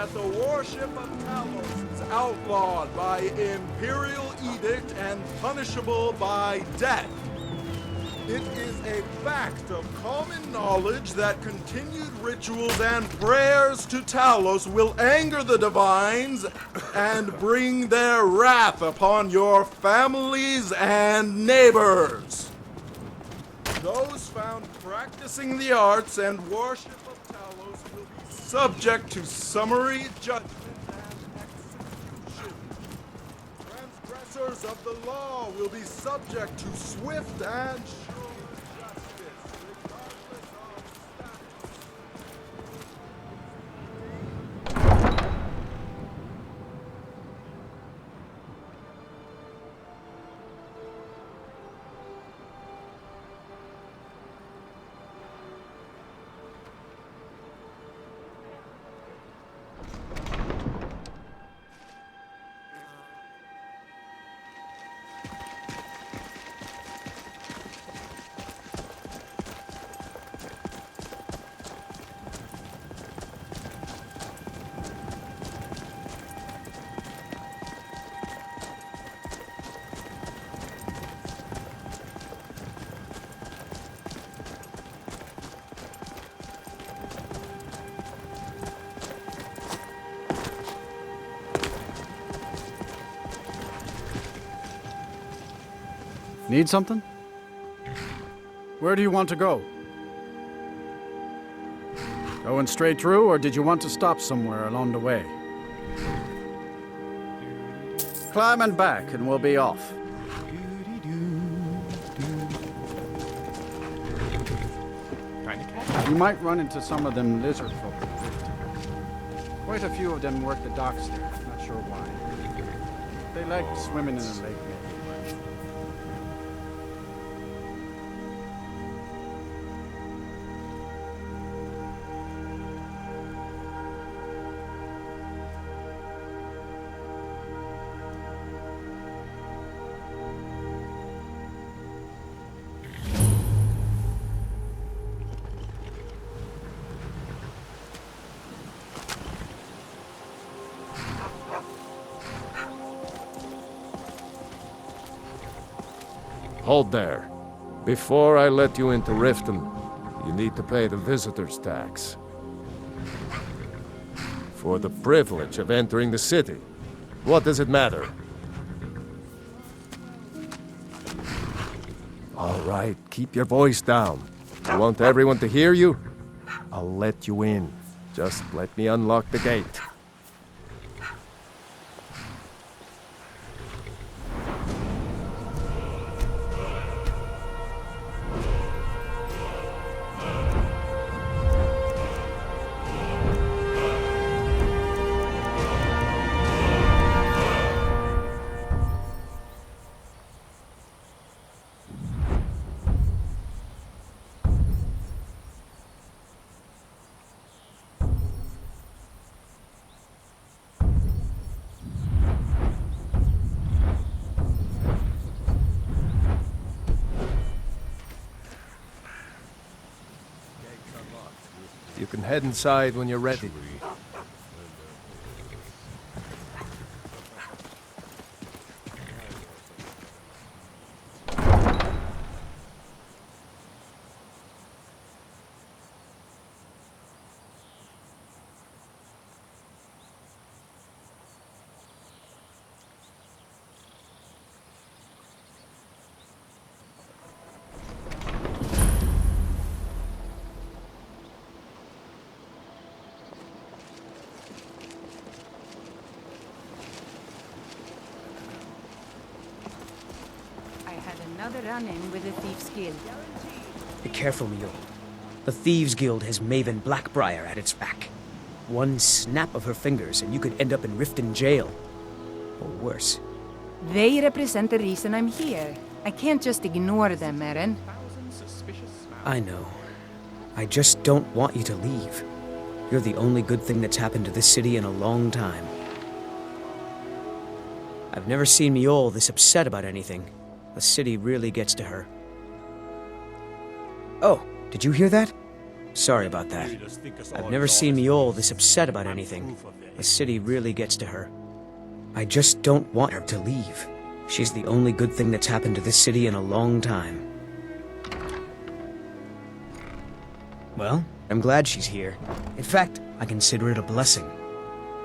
that the worship of Talos is outlawed by imperial edict and punishable by death. It is a fact of common knowledge that continued rituals and prayers to Talos will anger the divines and bring their wrath upon your families and neighbors. Those found practicing the arts and worship of Talos will be subject to summary judgment and execution. Transgressors of the law will be subject to swift and sure justice, regardless of status. Need something? Where do you want to go? Going straight through, or did you want to stop somewhere along the way? Climb and back, and we'll be off. You might run into some of them lizard folk. Quite a few of them work the docks there. Not sure why. They like swimming in the lake, maybe. Hold there. Before I let you into Riften, you need to pay the visitor's tax. For the privilege of entering the city. What does it matter? All right, keep your voice down. You want everyone to hear you? I'll let you in. Just let me unlock the gate. You can head inside when you're ready. Another run-in with the Thieves' Guild. Be careful, Mule. The Thieves' Guild has Maven Blackbriar at its back. One snap of her fingers and you could end up in Riften jail. Or worse. They represent the reason I'm here. I can't just ignore them, Eren. I know. I just don't want you to leave. You're the only good thing that's happened to this city in a long time. I've never seen Mule this upset about anything. The city really gets to her. Oh, did you hear that? Sorry about that. I've never seen Mjol this upset about anything. The city really gets to her. I just don't want her to leave. She's the only good thing that's happened to this city in a long time. Well, I'm glad she's here. In fact, I consider it a blessing.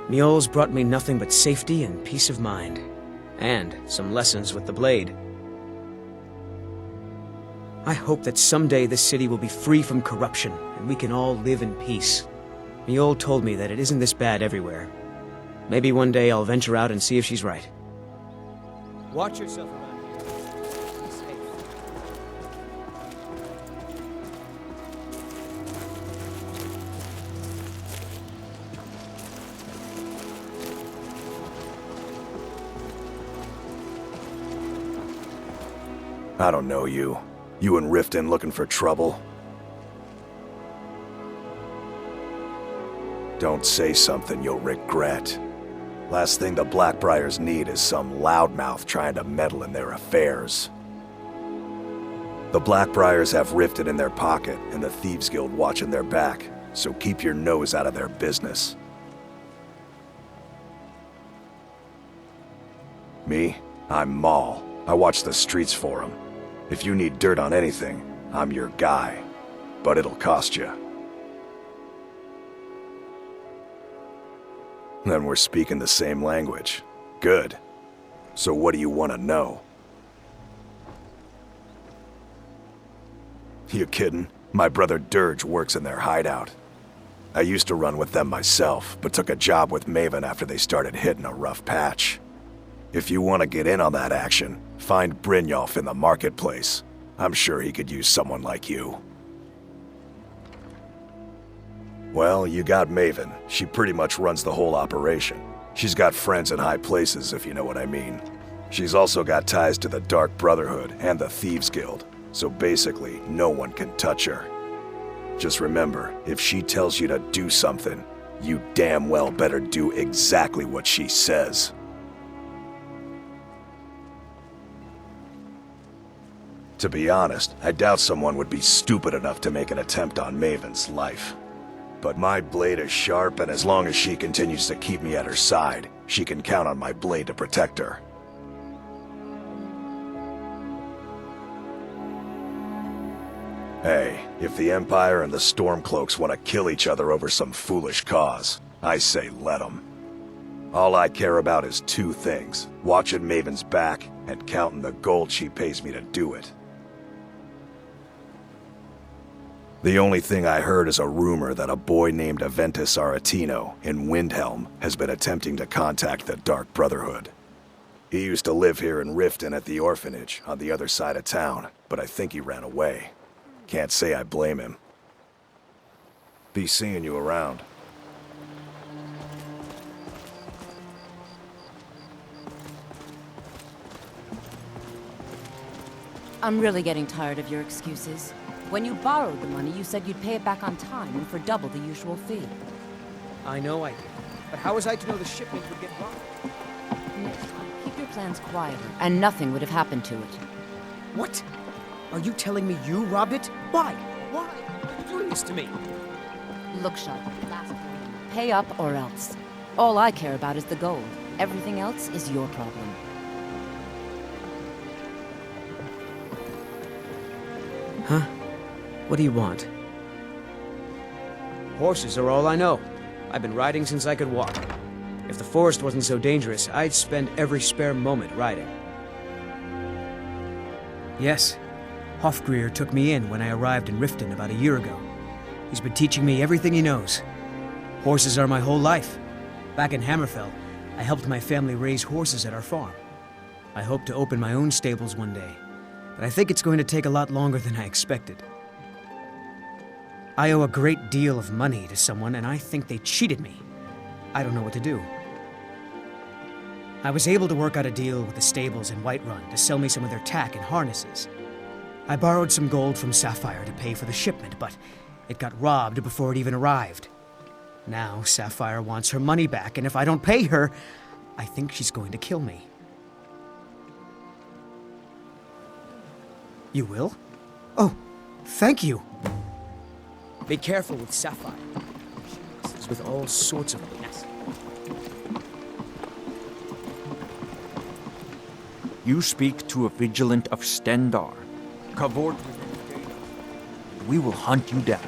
Mjol's brought me nothing but safety and peace of mind. And some lessons with the blade. I hope that someday this city will be free from corruption, and we can all live in peace. Mjol told me that it isn't this bad everywhere. Maybe one day I'll venture out and see if she's right. Watch yourself around here. Be safe. I don't know you. You and Riften looking for trouble? Don't say something you'll regret. Last thing the Blackbriars need is some loudmouth trying to meddle in their affairs. The Blackbriars have Riften in their pocket and the Thieves Guild watching their back, so keep your nose out of their business. Me? I'm Maul. I watch the streets for them. If you need dirt on anything, I'm your guy. But it'll cost you. Then we're speaking the same language. Good. So what do you want to know? You kidding? My brother Dirge works in their hideout. I used to run with them myself, but took a job with Maven after they started hitting a rough patch. If you want to get in on that action, find Brynjolf in the marketplace. I'm sure he could use someone like you. Well, you got Maven. She pretty much runs the whole operation. She's got friends in high places, if you know what I mean. She's also got ties to the Dark Brotherhood and the Thieves Guild, so basically, no one can touch her. Just remember, if she tells you to do something, you damn well better do exactly what she says. To be honest, I doubt someone would be stupid enough to make an attempt on Maven's life. But my blade is sharp, and as long as she continues to keep me at her side, she can count on my blade to protect her. Hey, if the Empire and the Stormcloaks want to kill each other over some foolish cause, I say let them. All I care about is two things: watching Maven's back and counting the gold she pays me to do it. The only thing I heard is a rumor that a boy named Aventus Aretino in Windhelm has been attempting to contact the Dark Brotherhood. He used to live here in Riften at the orphanage on the other side of town, but I think he ran away. Can't say I blame him. Be seeing you around. I'm really getting tired of your excuses. When you borrowed the money, you said you'd pay it back on time and for double the usual fee. I know I did. But how was I to know the shipment would get robbed? Next time, keep your plans quieter, and nothing would have happened to it. What? Are you telling me you robbed it? Why? Why are you doing this to me? Look, Shut. Last warning. Pay up or else. All I care about is the gold. Everything else is your problem. Huh? What do you want? Horses are all I know. I've been riding since I could walk. If the forest wasn't so dangerous, I'd spend every spare moment riding. Yes. Hofgrir took me in when I arrived in Riften about a year ago. He's been teaching me everything he knows. Horses are my whole life. Back in Hammerfell, I helped my family raise horses at our farm. I hope to open my own stables one day, but I think it's going to take a lot longer than I expected. I owe a great deal of money to someone, and I think they cheated me. I don't know what to do. I was able to work out a deal with the stables in Whiterun to sell me some of their tack and harnesses. I borrowed some gold from Sapphire to pay for the shipment, but it got robbed before it even arrived. Now Sapphire wants her money back, and if I don't pay her, I think she's going to kill me. You will? Oh, thank you. Be careful with Sapphire. She messes with all sorts of mess. You speak to a vigilant of Stendar. Cavort within the gate. We will hunt you down.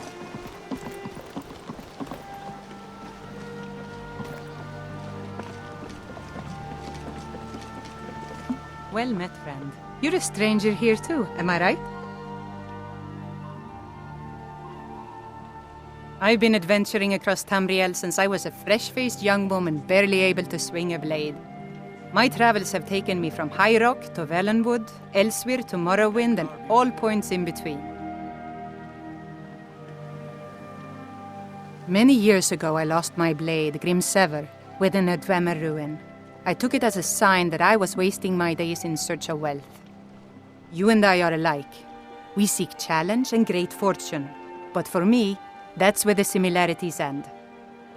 Well met, friend. You're a stranger here too, am I right? I've been adventuring across Tamriel since I was a fresh-faced young woman barely able to swing a blade. My travels have taken me from High Rock to Valenwood, elsewhere to Morrowind, and all points in between. Many years ago, I lost my blade, Grimsever, within a Dwemer ruin. I took it as a sign that I was wasting my days in search of wealth. You and I are alike. We seek challenge and great fortune. But for me, that's where the similarities end.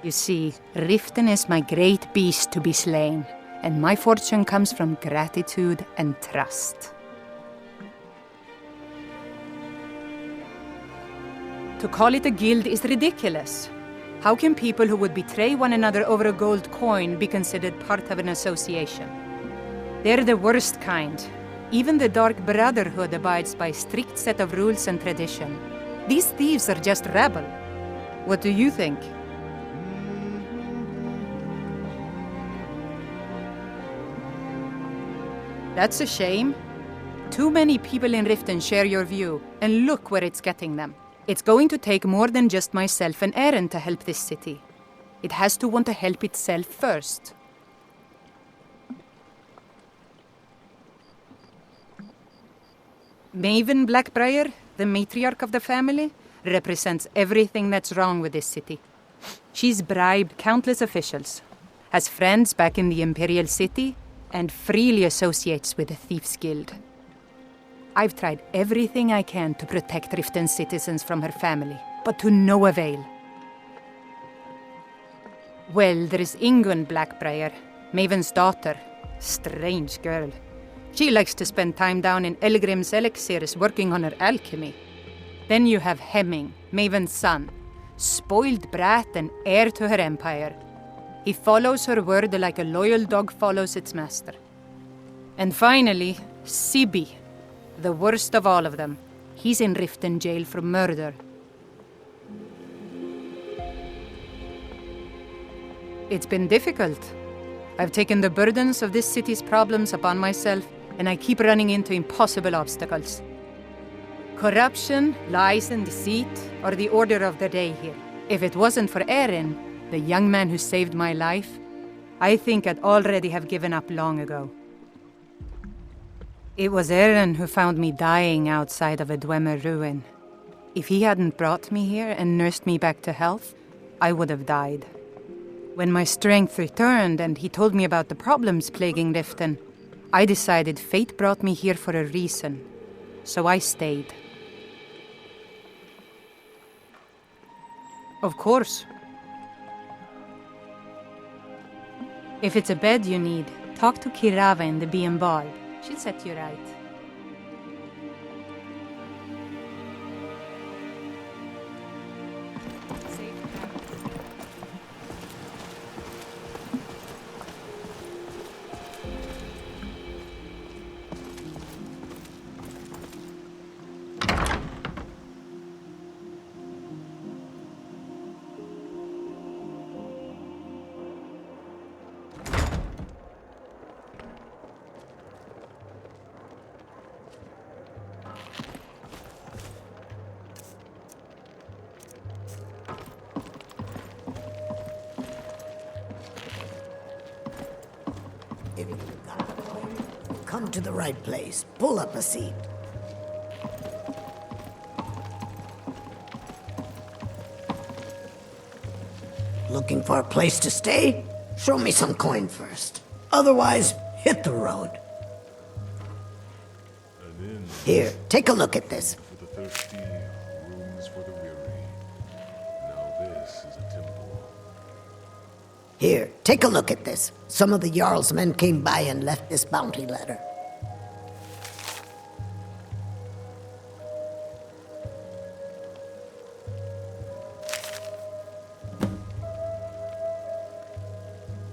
You see, Riften is my great beast to be slain, and my fortune comes from gratitude and trust. To call it a guild is ridiculous. How can people who would betray one another over a gold coin be considered part of an association? They're the worst kind. Even the Dark Brotherhood abides by a strict set of rules and tradition. These thieves are just rabble. What do you think? That's a shame. Too many people in Riften share your view, and look where it's getting them. It's going to take more than just myself and Eren to help this city. It has to want to help itself first. Maven Blackbriar, the matriarch of the family, represents everything that's wrong with this city. She's bribed countless officials, has friends back in the Imperial City, and freely associates with the Thieves' Guild. I've tried everything I can to protect Riften's citizens from her family, but to no avail. Well, there is Ingun Blackbriar, Maven's daughter. Strange girl. She likes to spend time down in Elgrim's elixirs working on her alchemy. Then you have Hemming, Maven's son, spoiled brat and heir to her empire. He follows her word like a loyal dog follows its master. And finally, Sibi, the worst of all of them. He's in Riften jail for murder. It's been difficult. I've taken the burdens of this city's problems upon myself, and I keep running into impossible obstacles. Corruption, lies, and deceit are the order of the day here. If it wasn't for Eren, the young man who saved my life, I think I'd already have given up long ago. It was Eren who found me dying outside of a Dwemer ruin. If he hadn't brought me here and nursed me back to health, I would have died. When my strength returned and he told me about the problems plaguing Riften, I decided fate brought me here for a reason, so I stayed. Of course. If it's a bed you need, talk to Kirava in the Bee and Ball. She'll set you right. If you've got the coin, come to the right place. Pull up a seat. Looking for a place to stay? Show me some coin first. Otherwise, hit the road. Here, take a look at this. For the thirsty, rooms for the weary. Now this is a temple. Here, take a look at this. Some of the Jarl's men came by and left this bounty letter.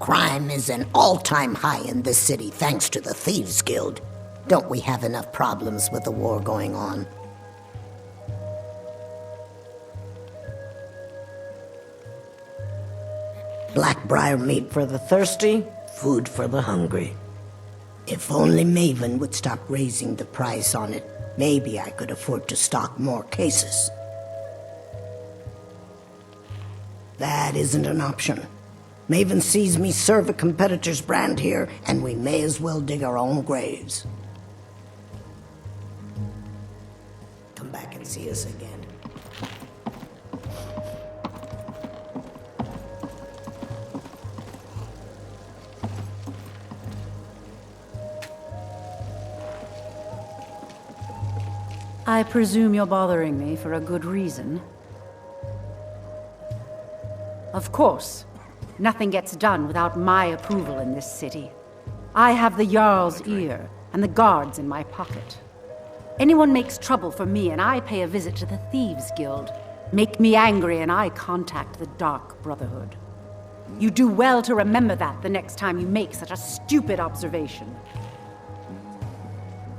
Crime is an all-time high in this city thanks to the Thieves Guild. Don't we have enough problems with the war going on? Blackbriar meat for the thirsty, food for the hungry. If only Maven would stop raising the price on it, maybe I could afford to stock more cases. That isn't an option. Maven sees me serve a competitor's brand here, and we may as well dig our own graves. Come back and see us again. I presume you're bothering me for a good reason. Of course. Nothing gets done without my approval in this city. I have the Jarl's ear and the guards in my pocket. Anyone makes trouble for me and I pay a visit to the Thieves Guild. Make me angry and I contact the Dark Brotherhood. You do well to remember that the next time you make such a stupid observation.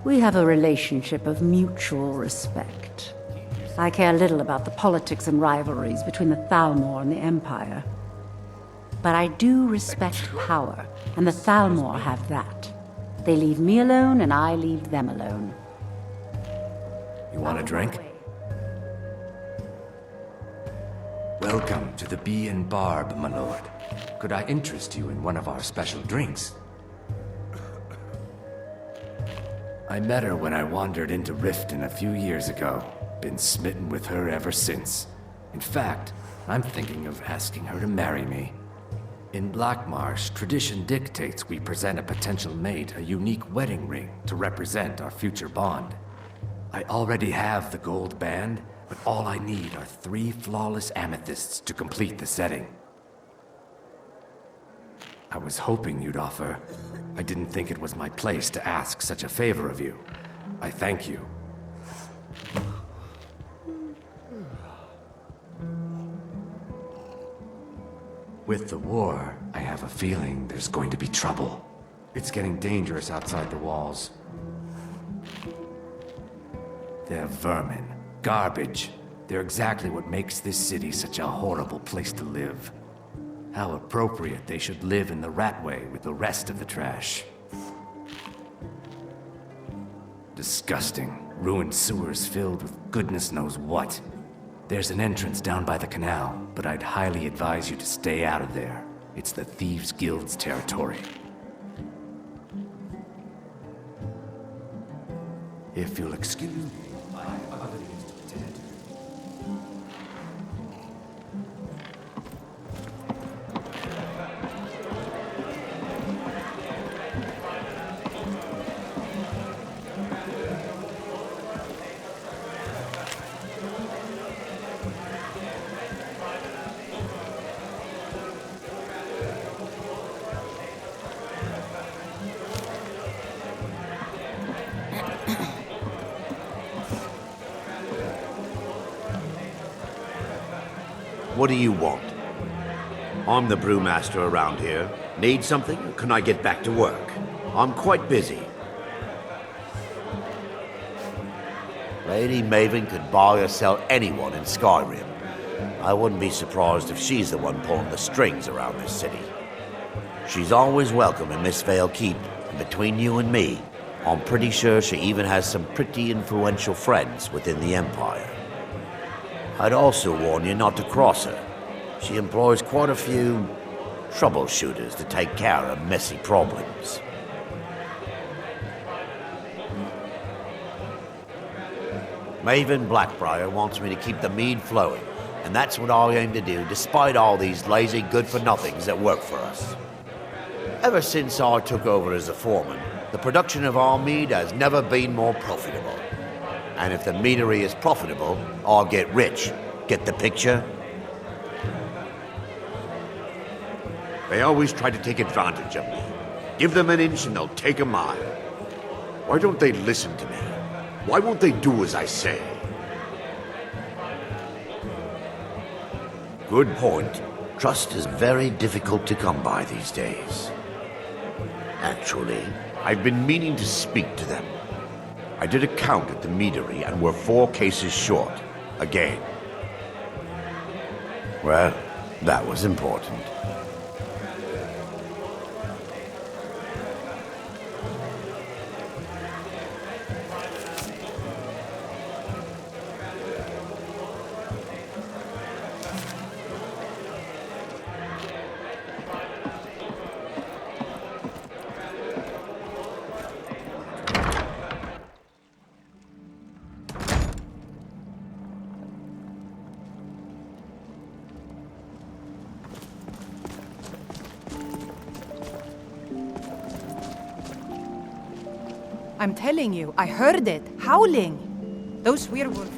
We have a relationship of mutual respect. I care little about the politics and rivalries between the Thalmor and the Empire. But I do respect power, and the Thalmor have that. They leave me alone, and I leave them alone. You want a drink? Welcome to the Bee and Barb, my lord. Could I interest you in one of our special drinks? I met her when I wandered into Riften a few years ago. Been smitten with her ever since. In fact, I'm thinking of asking her to marry me. In Blackmarsh, tradition dictates we present a potential mate a unique wedding ring to represent our future bond. I already have the gold band, but all I need are 3 flawless amethysts to complete the setting. I was hoping you'd offer. I didn't think it was my place to ask such a favor of you. I thank you. With the war, I have a feeling there's going to be trouble. It's getting dangerous outside the walls. They're vermin, garbage. They're exactly what makes this city such a horrible place to live. How appropriate they should live in the Ratway with the rest of the trash. Disgusting, ruined sewers filled with goodness knows what. There's an entrance down by the canal, but I'd highly advise you to stay out of there. It's the Thieves Guild's territory. If you'll excuse me, I have other things to attend to. What do you want? I'm the brewmaster around here. Need something, or can I get back to work? I'm quite busy. Lady Maven could buy or sell anyone in Skyrim. I wouldn't be surprised if she's the one pulling the strings around this city. She's always welcome in Mistveil Keep, and between you and me, I'm pretty sure she even has some pretty influential friends within the Empire. I'd also warn you not to cross her. She employs quite a few troubleshooters to take care of messy problems. Maven Blackbriar wants me to keep the mead flowing, and that's what I aim to do despite all these lazy good-for-nothings that work for us. Ever since I took over as a foreman, the production of our mead has never been more profitable. And if the meadery is profitable, I'll get rich. Get the picture? They always try to take advantage of me. Give them an inch and they'll take a mile. Why don't they listen to me? Why won't they do as I say? Good point. Trust is very difficult to come by these days. Actually, I've been meaning to speak to them. I did a count at the meadery and we're 4 cases short. Again. Well, that was important. I'm telling you, I heard it, howling. Those werewolves.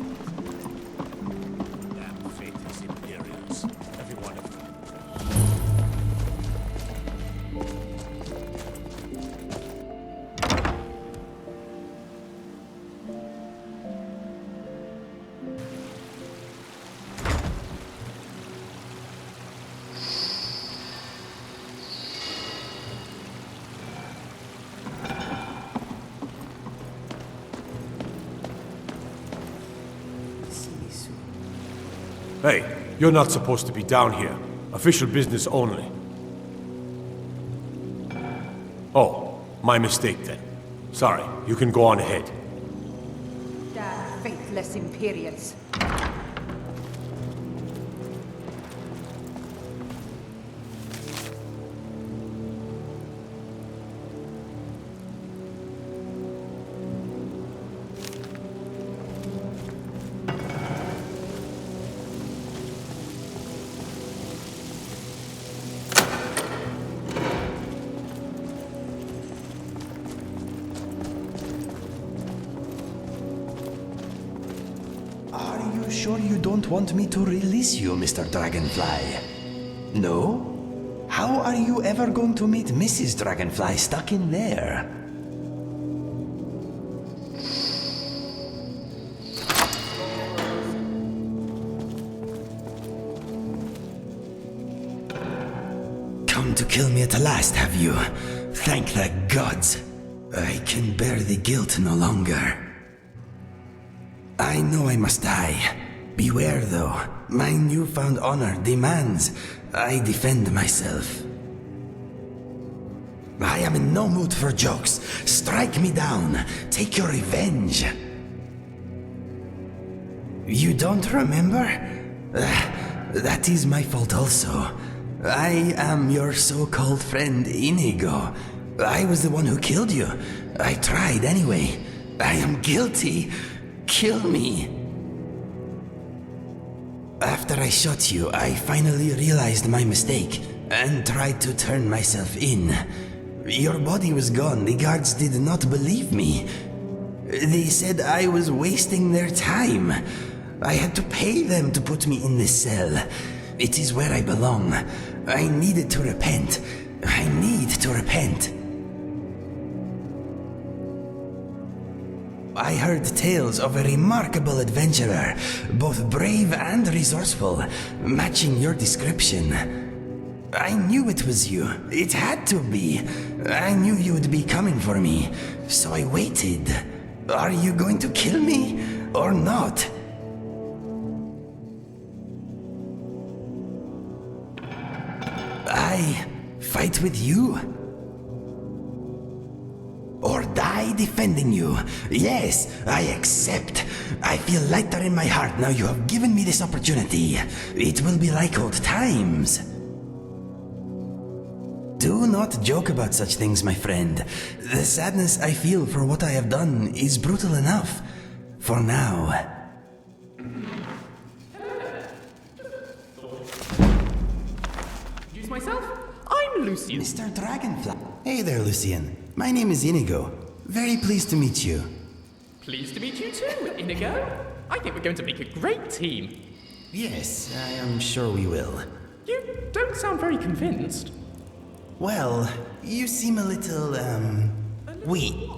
Damn faithless Imperials, every one of them. Hey, you're not supposed to be down here. Official business only. Oh, my mistake then. Sorry, you can go on ahead. Damn faithless Imperials. Are you sure you don't want me to release you, Mr. Dragonfly? No? How are you ever going to meet Mrs. Dragonfly stuck in there? Come to kill me at last, have you? Thank the gods. I can bear the guilt no longer. I know I must die. Beware, though. My newfound honor demands I defend myself. I am in no mood for jokes. Strike me down. Take your revenge. You don't remember? That is my fault also. I am your so-called friend Inigo. I was the one who killed you. I tried anyway. I am guilty. Kill me. After I shot you, I finally realized my mistake and tried to turn myself in. Your body was gone. The guards did not believe me. They said I was wasting their time. I had to pay them to put me in this cell. It is where I belong. I needed to repent. I need to repent. I heard tales of a remarkable adventurer, both brave and resourceful, matching your description. I knew it was you. It had to be. I knew you would be coming for me, so I waited. Are you going to kill me or not? I fight with you? Or die defending you? Yes, I accept. I feel lighter in my heart now you have given me this opportunity. It will be like old times. Do not joke about such things, my friend. The sadness I feel for what I have done is brutal enough. For now. Introduce myself. I'm Lucian. Mr. Dragonfly. Hey there, Lucian. My name is Inigo. Very pleased to meet you. Pleased to meet you too, Inigo. I think we're going to make a great team. Yes, I am sure we will. You don't sound very convinced. Well, you seem a little, weak.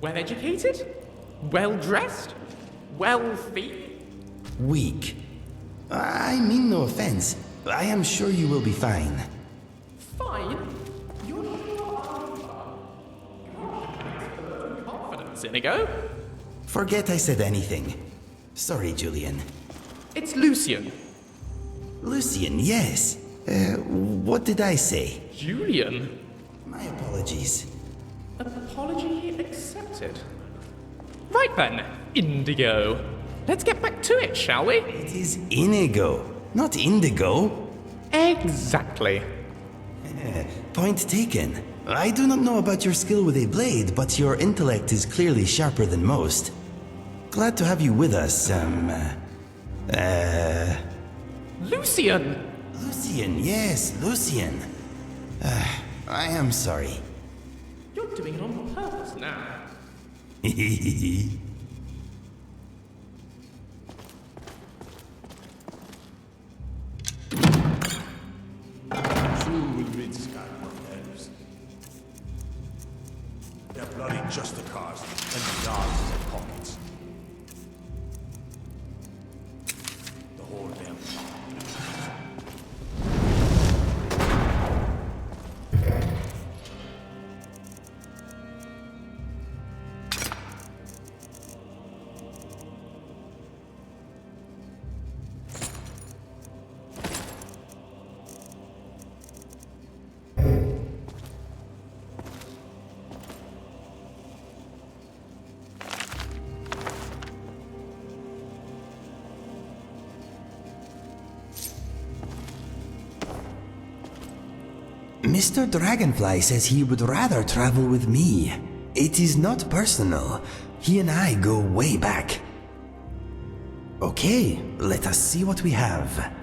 Well educated? Well dressed? Wealthy? Weak. I mean no offense. I am sure you will be fine. Fine. You're confidence, Inigo. Forget I said anything. Sorry, Julian. It's Lucian. Lucian, yes. What did I say? Julian. My apologies. Apology accepted. Right then, Indigo. Let's get back to it, shall we? It is Inigo, not Indigo. Exactly. Point taken. I do not know about your skill with a blade, but your intellect is clearly sharper than most. Glad to have you with us, Lucian! Lucian, yes, Lucian. I am sorry. You're doing it on purpose now. Soon we'll meet Skyrim elves. They're bloody justicars, and the yards in their pockets. The whole damn Mr. Dragonfly says he would rather travel with me. It is not personal. He and I go way back. Okay, let us see what we have.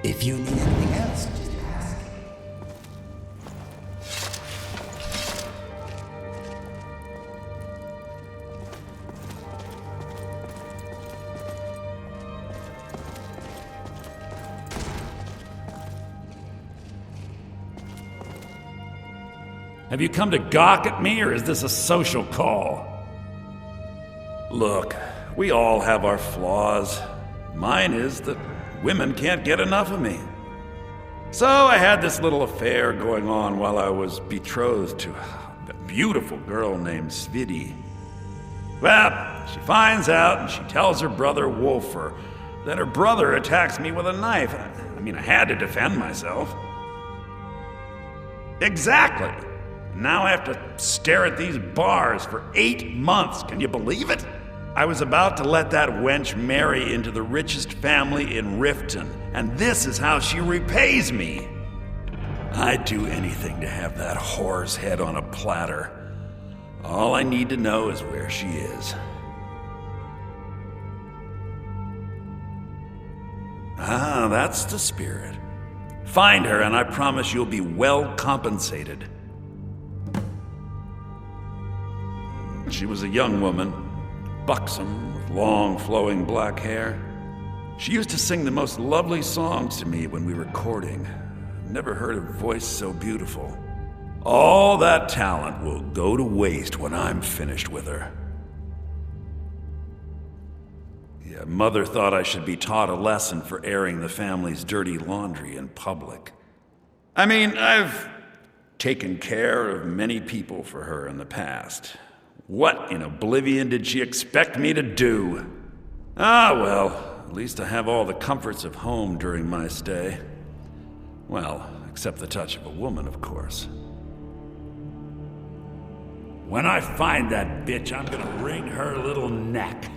If you need anything else, just ask. Have you come to gawk at me, or is this a social call? Look, we all have our flaws. Mine is that women can't get enough of me. So I had this little affair going on while I was betrothed to a beautiful girl named Svidi. Well, she finds out and she tells her brother Wolfer that her brother attacks me with a knife. I mean, I had to defend myself. Exactly. Now I have to stare at these bars for 8 months. Can you believe it? I was about to let that wench marry into the richest family in Riften, and this is how she repays me. I'd do anything to have that whore's head on a platter. All I need to know is where she is. Ah, that's the spirit. Find her, and I promise you'll be well compensated. She was a young woman, buxom, with long, flowing black hair. She used to sing the most lovely songs to me when we were courting. Never heard a voice so beautiful. All that talent will go to waste when I'm finished with her. Yeah, Mother thought I should be taught a lesson for airing the family's dirty laundry in public. I mean, I've taken care of many people for her in the past. What in oblivion did she expect me to do? Ah, well, at least I have all the comforts of home during my stay. Well, except the touch of a woman, of course. When I find that bitch, I'm gonna wring her little neck.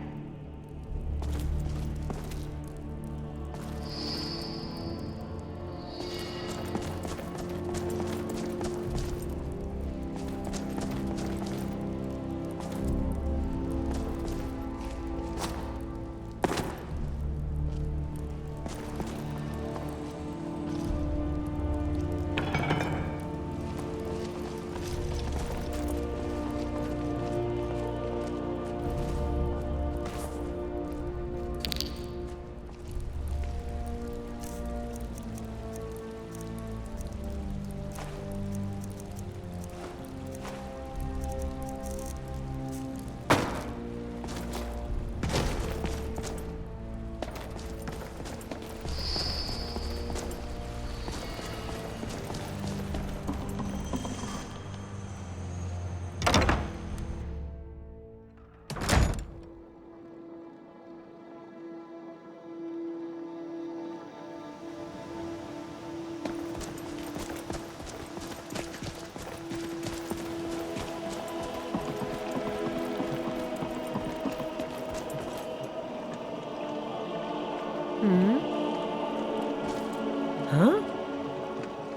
Huh?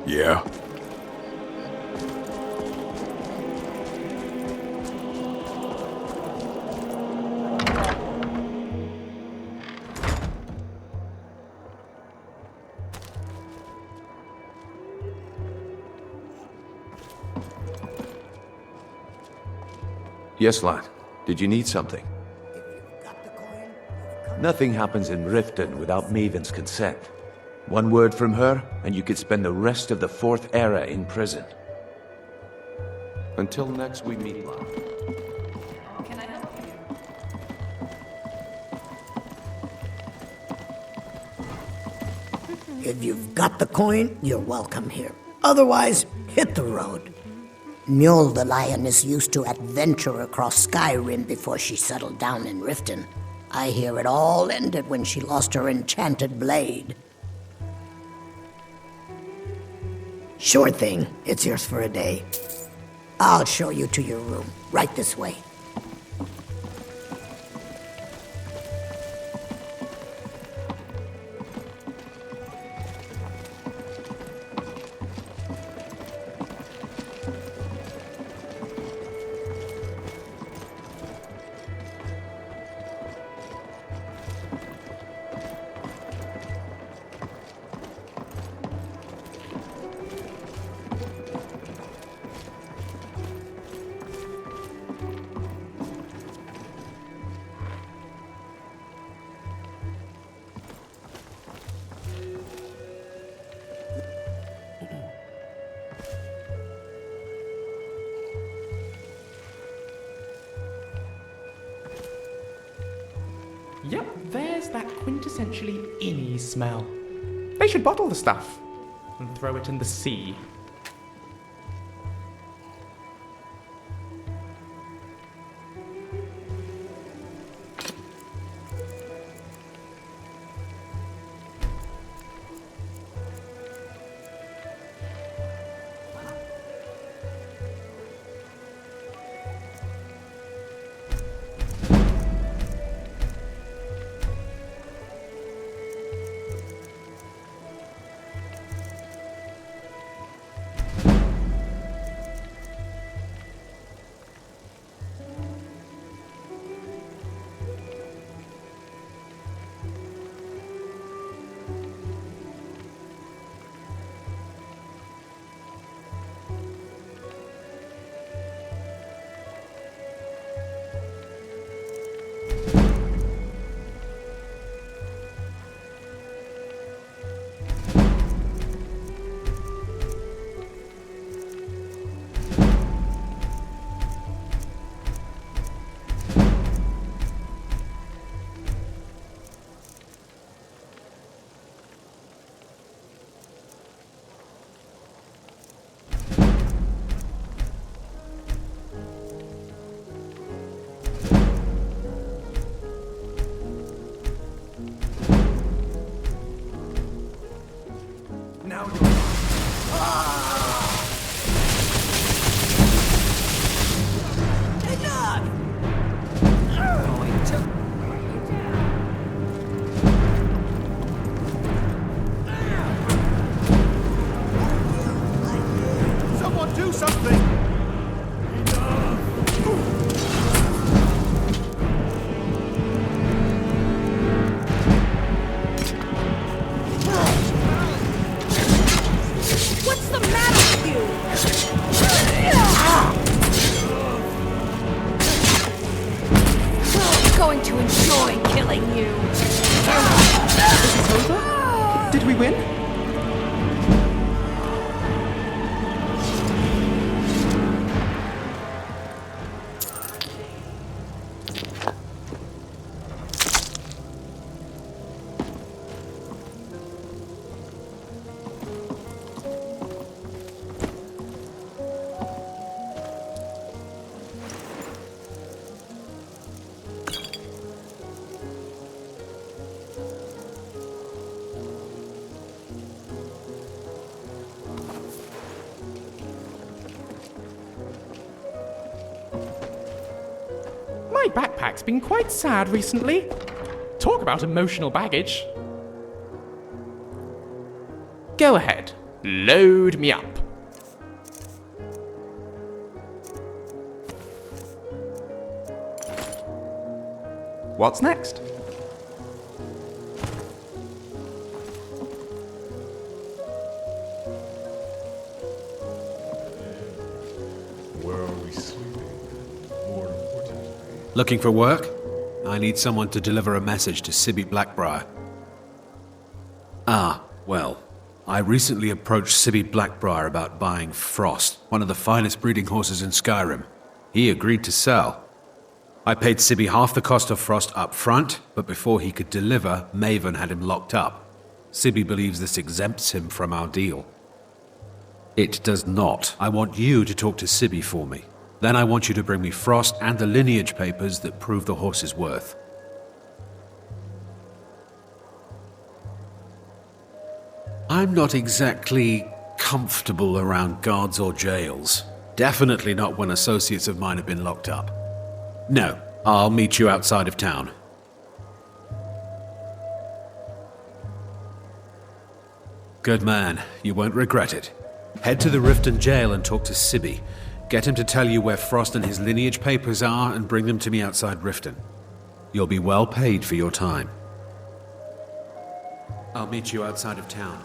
Yeah? Yes, lad. Did you need something? Nothing happens in Riften without Maven's consent. One word from her, and you could spend the rest of the Fourth Era in prison. Until next we meet, lad. Can I help you? If you've got the coin, you're welcome here. Otherwise, hit the road. Mjol the Lioness used to adventure across Skyrim before she settled down in Riften. I hear it all ended when she lost her enchanted blade. Sure thing, it's yours for a day. I'll show you to your room, right this way. Yep, there's that quintessentially inny smell. They should bottle the stuff and throw it in the sea. we win? My backpack's been quite sad recently. Talk about emotional baggage. Go ahead, load me up. What's next? Where are we sleeping? More importantly, Looking for work? I need someone to deliver a message to Sibby Blackbriar. Well, I recently approached Sibby Blackbriar about buying Frost, one of the finest breeding horses in Skyrim. He agreed to sell. I paid Sibby half the cost of Frost up front, but before he could deliver, Maven had him locked up. Sibby believes this exempts him from our deal. It does not. I want you to talk to Sibby for me. Then I want you to bring me Frost and the lineage papers that prove the horse's worth. I'm not exactly comfortable around guards or jails. Definitely not when associates of mine have been locked up. No, I'll meet you outside of town. Good man, you won't regret it. Head to the Riften jail and talk to Sibby. Get him to tell you where Frost and his lineage papers are and bring them to me outside Riften. You'll be well paid for your time. I'll meet you outside of town.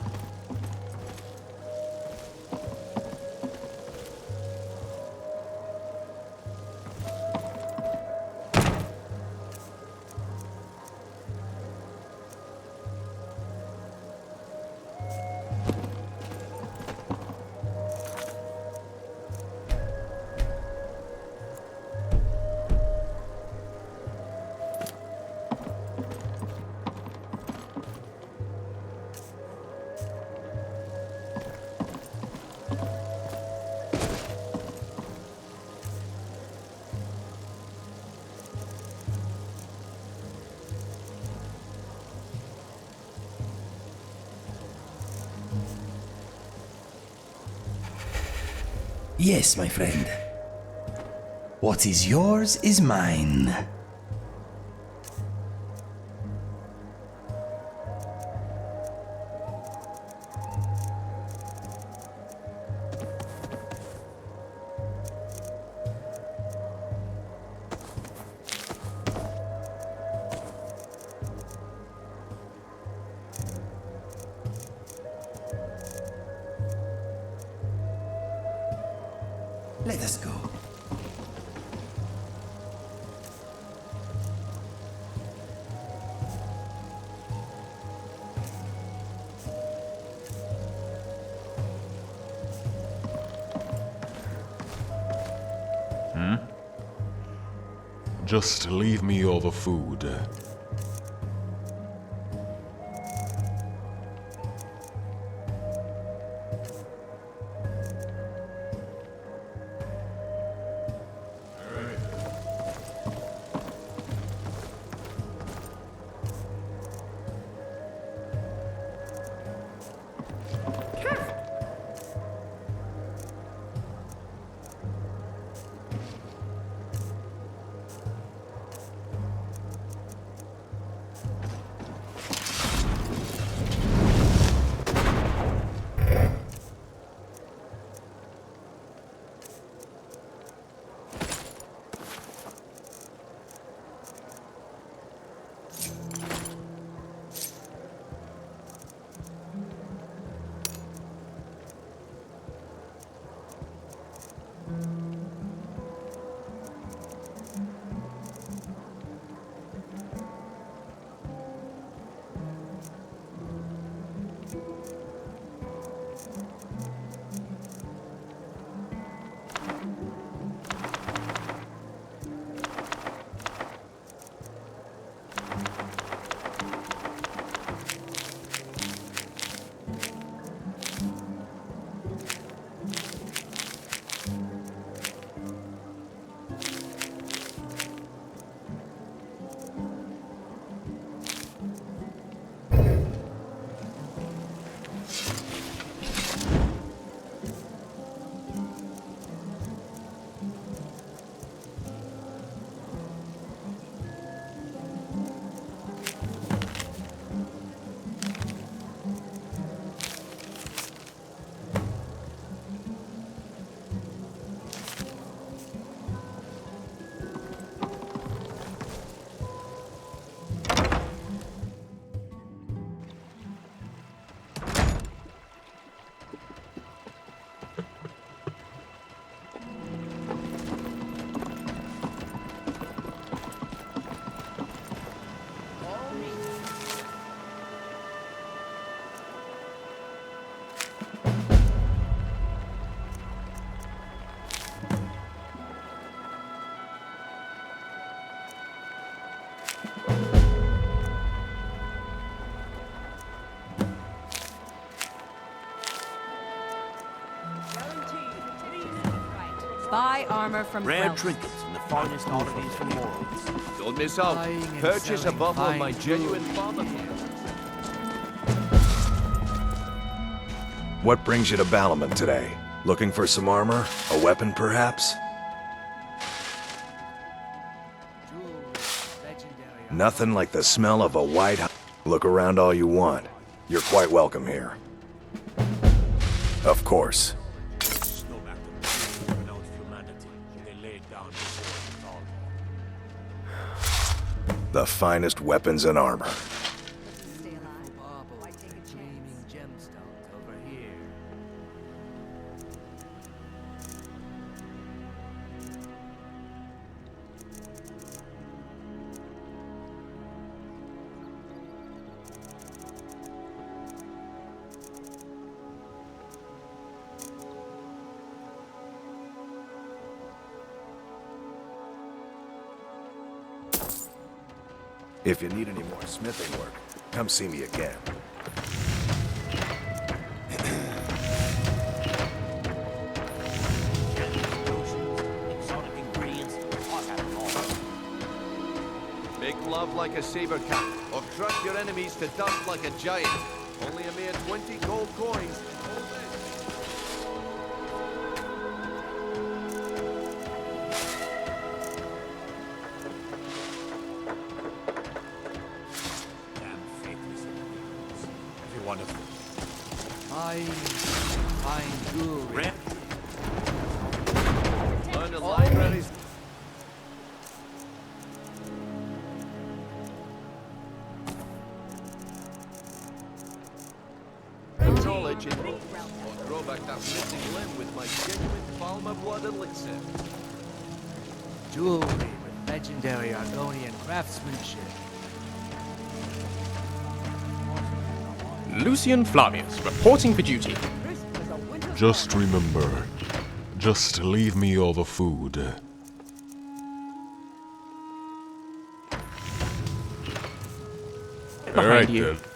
Yes, my friend. What is yours is mine. Let us go. just leave me all the food. Buy armor from Rare Brelst. trinkets and the finest oddities from morons. Don't miss out. Purchase a bottle of my genuine father. What brings you to Ballamon today? Looking for some armor? A weapon, perhaps? Nothing like the smell of a white... Look around all you want. You're quite welcome here. Of course. The finest weapons and armor. If you need any more smithing work, come see me again. Make love like a saber cat, or crush your enemies to dust like a giant. Only a mere 20 gold coins. Fine jewelry. Learn the libraries. Knowledge in or grow back that missing limb with my genuine Palmer blood elixir. Jewelry with legendary Argonian craftsmanship. Lucian Flavius, reporting for duty. Just remember, just leave me all the food. Behind you. Then.